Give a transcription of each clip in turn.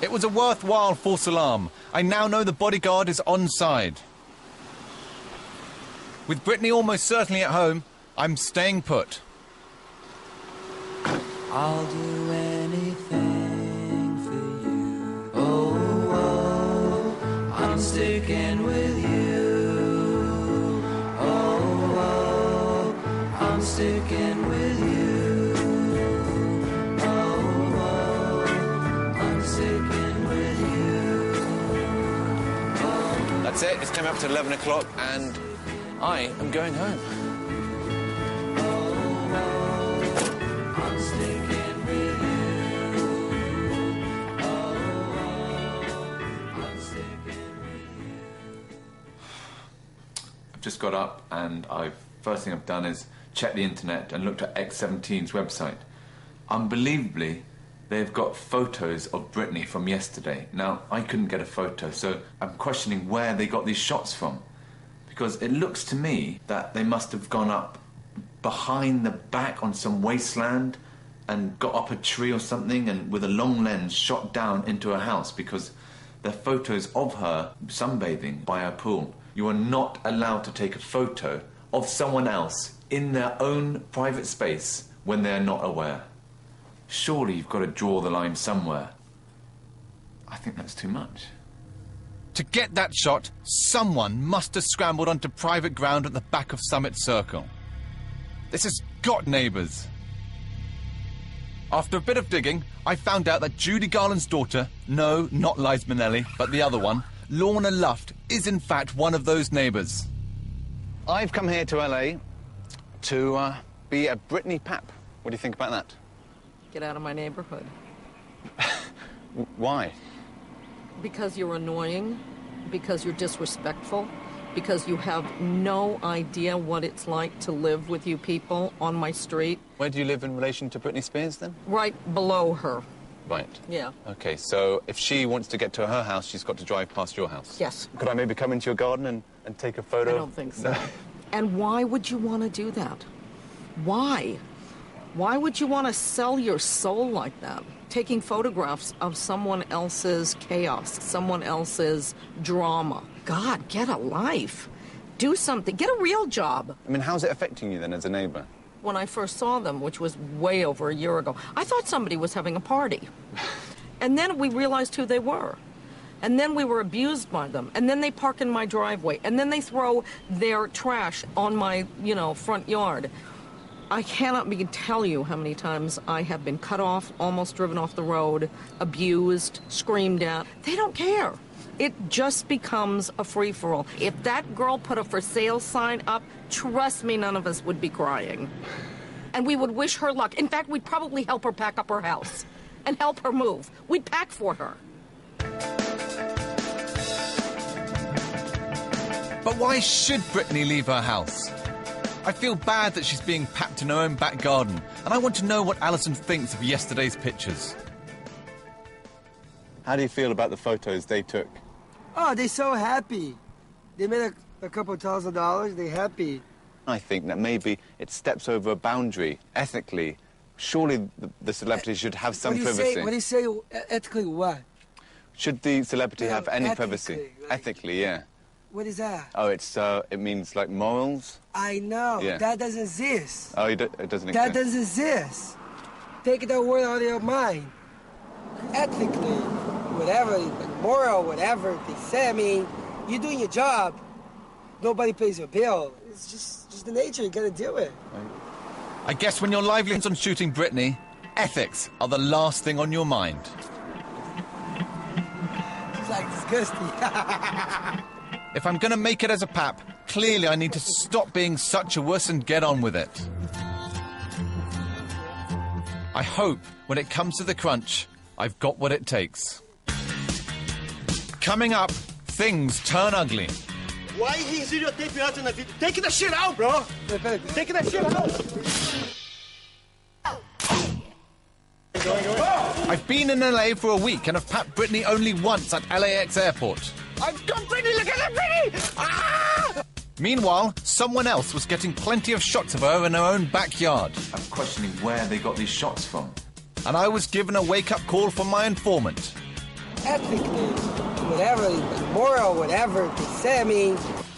It was a worthwhile false alarm. I now know the bodyguard is on side. With Britney almost certainly at home, I'm staying put. I'll do anything for you. Oh, I'm sticking with you. Oh, I'm sticking with you. Oh, I'm sticking with you. That's it. It's coming up to 11 o'clock and I am going home. I've just got up and first thing I've done is check the internet and looked at X17's website. Unbelievably, they've got photos of Britney from yesterday. Now, I couldn't get a photo, so I'm questioning where they got these shots from. Because it looks to me that they must have gone up behind the back on some wasteland and got up a tree or something and with a long lens shot down into a house, because they're photos of her sunbathing by a pool. You are not allowed to take a photo of someone else in their own private space when they're not aware. Surely you've got to draw the line somewhere. I think that's too much. To get that shot, someone must have scrambled onto private ground at the back of Summit Circle. This has got neighbours. After a bit of digging, I found out that Judy Garland's daughter, no, not Liz Minnelli, but the other one, Lorna Luft, is in fact one of those neighbours. I've come here to LA to be a Britney pap. What do you think about that? Get out of my neighborhood. Why? Because you're annoying, because you're disrespectful, because you have no idea what it's like to live with you people on my street. Where do you live in relation to Britney Spears, then? Right below her. Right. Yeah. OK, so if she wants to get to her house, she's got to drive past your house? Yes. Could I maybe come into your garden and take a photo? I don't think so. And why would you want to do that? Why? Why would you want to sell your soul like that? Taking photographs of someone else's chaos, someone else's drama. God, get a life. Do something. Get a real job. I mean, how's it affecting you, then, as a neighbour? When I first saw them, which was way over a year ago, I thought somebody was having a party. And then we realized who they were. And then we were abused by them. And then they park in my driveway. And then they throw their trash on my, front yard. I cannot begin to tell you how many times I have been cut off, almost driven off the road, abused, screamed at. They don't care. It just becomes a free-for-all. If that girl put a for sale sign up, trust me, none of us would be crying. And we would wish her luck. In fact, we'd probably help her pack up her house and help her move. We'd pack for her. But why should Britney leave her house? I feel bad that she's being papped in her own back garden, and I want to know what Alison thinks of yesterday's pictures. How do you feel about the photos they took? Oh, they're so happy. They made a couple $1,000. They're happy. I think that maybe it steps over a boundary ethically. Surely the celebrity should have some privacy. What do you say, ethically what? Should the celebrity have any privacy? Like, ethically, yeah. What is that? Oh, it means like morals? I know. Yeah. That doesn't exist. Oh, it doesn't exist? That doesn't exist. Take that word out of your mind. Ethically, whatever, moral, whatever they say, I mean, you're doing your job. Nobody pays your bill. It's just the nature, you gotta do it. I guess when your livelihood's on shooting Britney, ethics are the last thing on your mind. It's like disgusting. If I'm going to make it as a pap, clearly I need to stop being such a wuss and get on with it. I hope, when it comes to the crunch, I've got what it takes. Coming up, things turn ugly. Why he's videotaping out in the video? Take that shit out, bro! Take that shit out! I've been in LA for a week and have papped Britney only once at LAX airport. I've got Britney! Look at that Britney! Ah! Meanwhile, someone else was getting plenty of shots of her in her own backyard. I'm questioning where they got these shots from. And I was given a wake-up call from my informant. ethically, whatever, moral, whatever they say, I mean,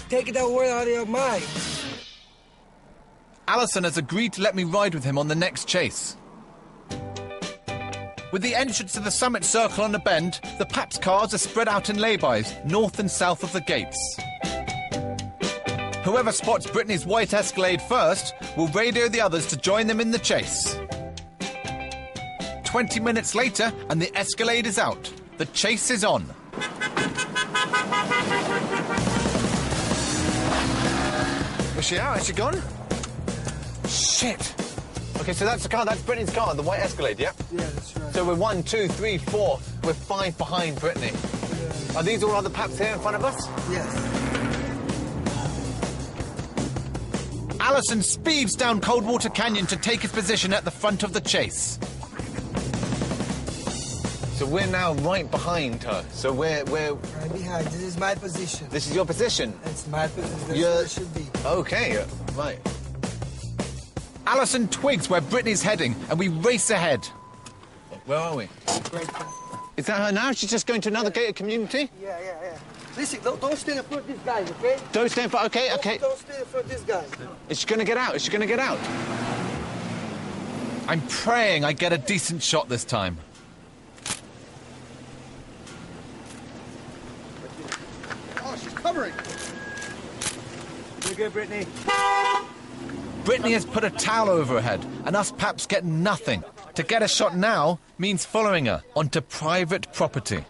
take that word out of your mind. Alison has agreed to let me ride with him on the next chase. With the entrance to the summit circle on a bend, the Papz cars are spread out in laybys, north and south of the gates. Whoever spots Britney's white Escalade first will radio the others to join them in the chase. 20 minutes later, and the Escalade is out. The chase is on. Was she out? Has she gone? Shit. Okay, so that's the car. That's Britney's car, the white Escalade, yeah? Yeah, that's right. So we're 1, 2, 3, 4. We're 5 behind Britney. Yeah. Are these all other Papz here in front of us? Yes. Alison speeds down Coldwater Canyon to take his position at the front of the chase. So we're now right behind her. So we're... Right behind. This is my position. This is your position? That's my position. That's where it should be. Okay, right. Alison twigs where Britney's heading, and we race ahead. Where are we? Right there. Is that her now? She's just going to another gated community? Yeah. Listen, don't stay in front of this guy, okay? Don't stay in front... Okay. Don't stay in front of this guy. Is she going to get out? Is she going to get out? I'm praying I get a decent shot this time. Oh, she's covering. You good, Britney? Britney has put a towel over her head, and us Papz get nothing. To get a shot now means following her onto private property.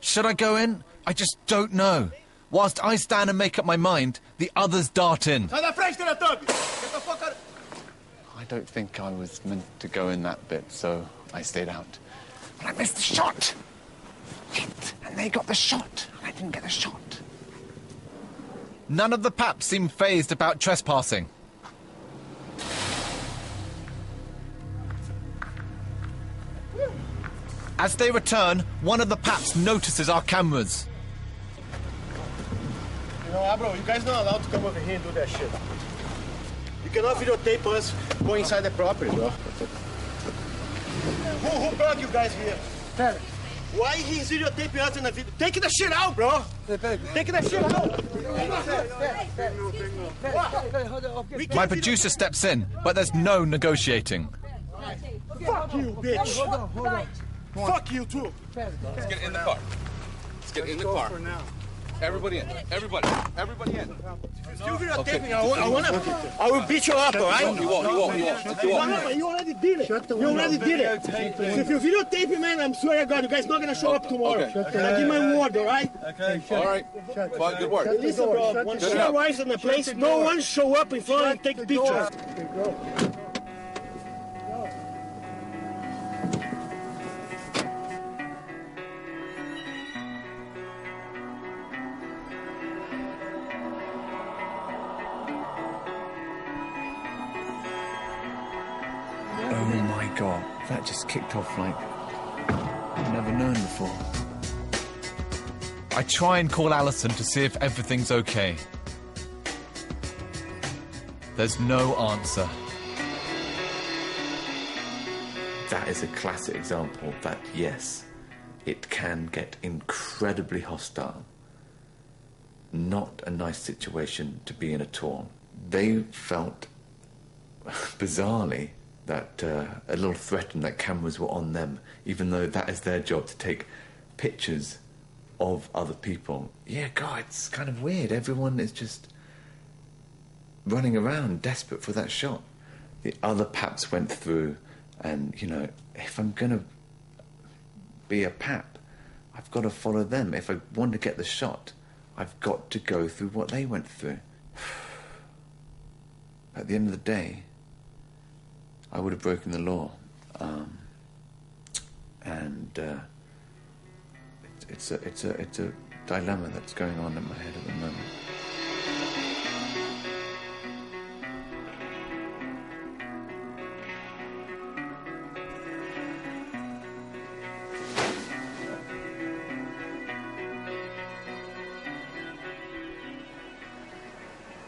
Should I go in? I just don't know. Whilst I stand and make up my mind, the others dart in. I don't think I was meant to go in that bit, so I stayed out. But I missed the shot! Shit. And they got the shot, and I didn't get the shot. None of the Papz seem fazed about trespassing. As they return, one of the Papz notices our cameras. You know, bro, you guys not allowed to come over here and do that shit. You cannot videotape us go inside the property, bro. Who brought you guys here? Pera. Why he's videotaping us in the video? Take that shit out, bro! Take that shit out! My producer steps in, but there's no negotiating. Fuck you, bitch! Hold on. Fuck you, too! Let's get in the car. Let's get in the car. Everybody in. Everybody in. Still videotaping. I will beat you up, all right? You won't. You already did it. You already did it. So if you videotape me, man, I'm swear to God, you guys not gonna show up tomorrow. Okay. I give my word, all right? All right. Fine, good work. Listen, bro, when she arrives in the place, no one show up in front and take pictures. Oh my God, that just kicked off like I've never known before. I try and call Alison to see if everything's okay. There's no answer. That is a classic example that, yes, it can get incredibly hostile. Not a nice situation to be in at all. They felt, bizarrely, that a little threatened that cameras were on them, even though that is their job to take pictures of other people. Yeah, God, it's kind of weird. Everyone is just running around, desperate for that shot. The other Papz went through, and, you know, if I'm going to be a Pap, I've got to follow them. If I want to get the shot, I've got to go through what they went through. At the end of the day, I would have broken the law. It's a dilemma that's going on in my head at the moment.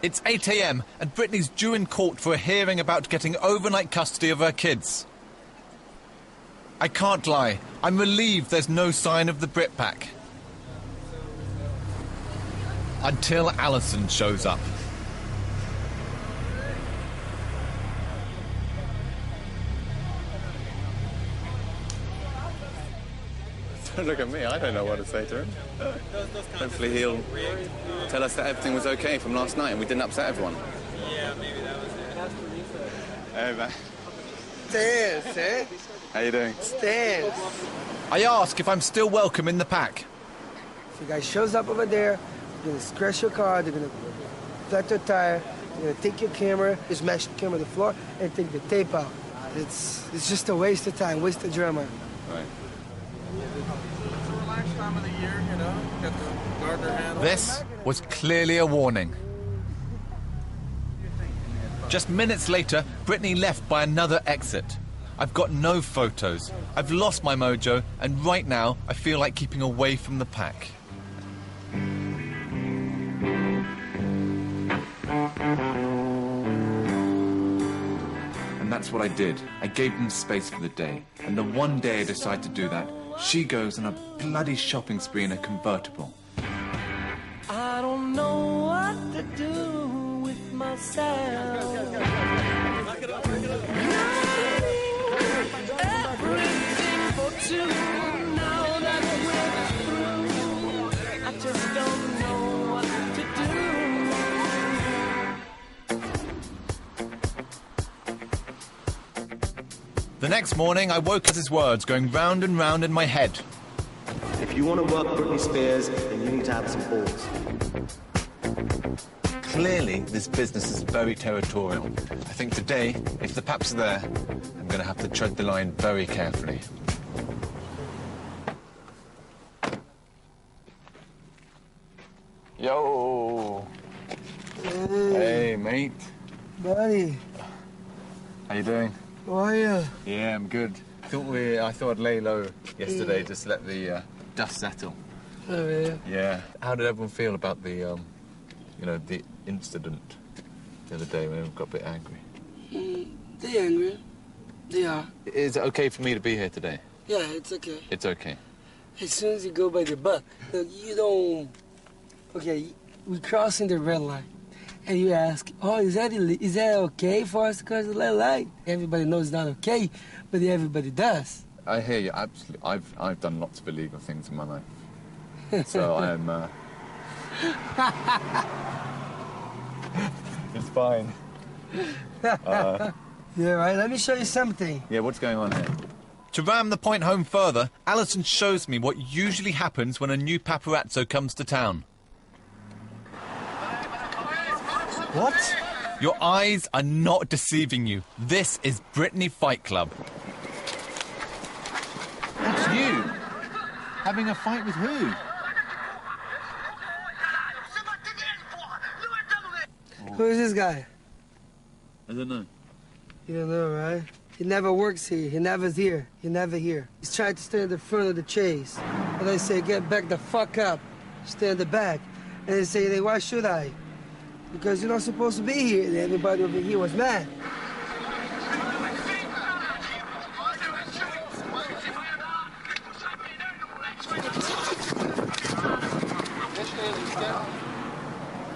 It's 8 a.m. and Britney's due in court for a hearing about getting overnight custody of her kids. I can't lie. I'm relieved there's no sign of the Brit pack. Until Alison shows up. Don't look at me, I don't know what to say to him. Hopefully he'll tell us that everything was okay from last night and we didn't upset everyone. Yeah, maybe that was it. Hey, man. Stairs, eh? How you doing? Stairs. I ask if I'm still welcome in the pack. If the guy shows up over there, they're gonna scratch your car, they're gonna flat your tire, they're gonna take your camera, smash the camera on the floor, and take the tape out. It's just a waste of time, waste of drama. Right. It's a relaxed time of the year, you know. Got the gardener handle. This was clearly a warning. Just minutes later, Britney left by another exit. I've got no photos. I've lost my mojo, and right now, I feel like keeping away from the pack. And that's what I did. I gave them space for the day. And the one day I decide to do that, she goes on a bloody shopping spree in a convertible. I don't know what to do with myself. Everything for two. Now that we're through, I just don't know what to do. The next morning, I woke at his words going round and round in my head. If you want to work Britney Spears, then you need to have some balls. Clearly, this business is very territorial. I think today, if the Papz are there, I'm going to have to tread the line very carefully. Yo! Hey, mate. Buddy, How you doing? how are you? Yeah, I'm good. I thought I'd lay low yesterday, just let the dust settle. Oh, man. Yeah. How did everyone feel about the, the incident the other day when everyone got a bit angry? They're angry. They are. Is it okay for me to be here today? Yeah, it's okay. It's okay. As soon as you go by the buck, look, you don't... Okay, we crossing the red line. And you ask, oh, is that okay for us to cross the red line? Everybody knows it's not okay, but everybody does. I hear you, absolutely. I've done lots of illegal things in my life. So I'm, It's fine. Yeah, right, let me show you something. Yeah, what's going on here? To ram the point home further, Alison shows me what usually happens when a new paparazzo comes to town. What? Your eyes are not deceiving you. This is Britney Fight Club. That's you! Having a fight with who? Who is this guy? I don't know. You don't know, right? He never works here. He never's here. He never here. He's trying to stay in the front of the chase. And I say, get back the fuck up. Stay in the back. And they say, why should I? Because you're not supposed to be here. And everybody over here was mad.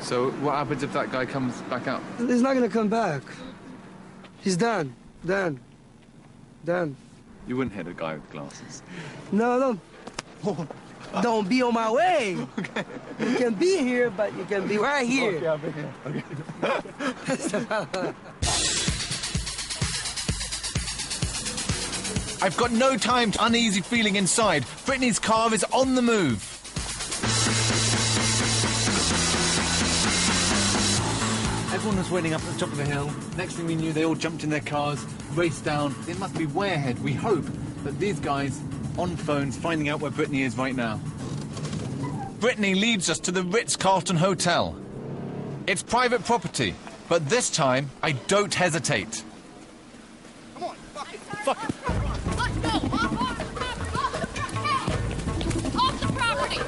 So what happens if that guy comes back out? He's not gonna come back. He's done. Done. Done. You wouldn't hit a guy with glasses. No, don't. Don't be on my way. Okay. You can be here, but you can be right here. Okay, I'll be here. Okay. I've got no time to uneasy feeling inside. Britney's car is on the move. Everyone was waiting up at the top of the hill. Next thing we knew, they all jumped in their cars, raced down. They must be way ahead. We hope that these guys on phones finding out where Britney is right now. Britney leads us to the Ritz-Carlton Hotel. It's private property, but this time I don't hesitate. Come on, fuck it. Fuck it. Let's go! Off the property!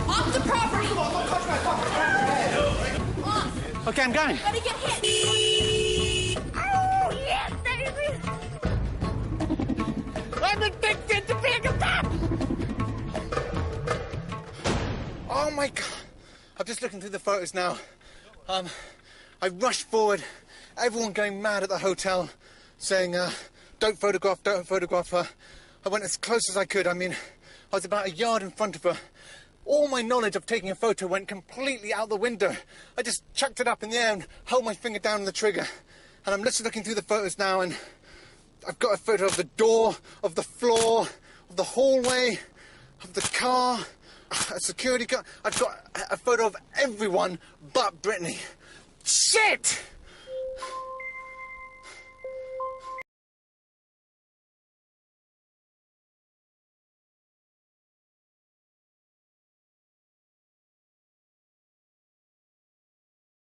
Off the property! Okay, I'm going. Gotta get hit. Oh, yes, baby. I'm addicted to being a pap! Oh, my God. I'm just looking through the photos now. I rushed forward, everyone going mad at the hotel, saying, don't photograph, don't photograph her. I went as close as I could. I mean, I was about a yard in front of her. All my knowledge of taking a photo went completely out the window. I just chucked it up in the air and held my finger down on the trigger. And I'm literally looking through the photos now, and I've got a photo of the door, of the floor, of the hallway, of the car, a security guard. I've got a photo of everyone but Britney. Shit!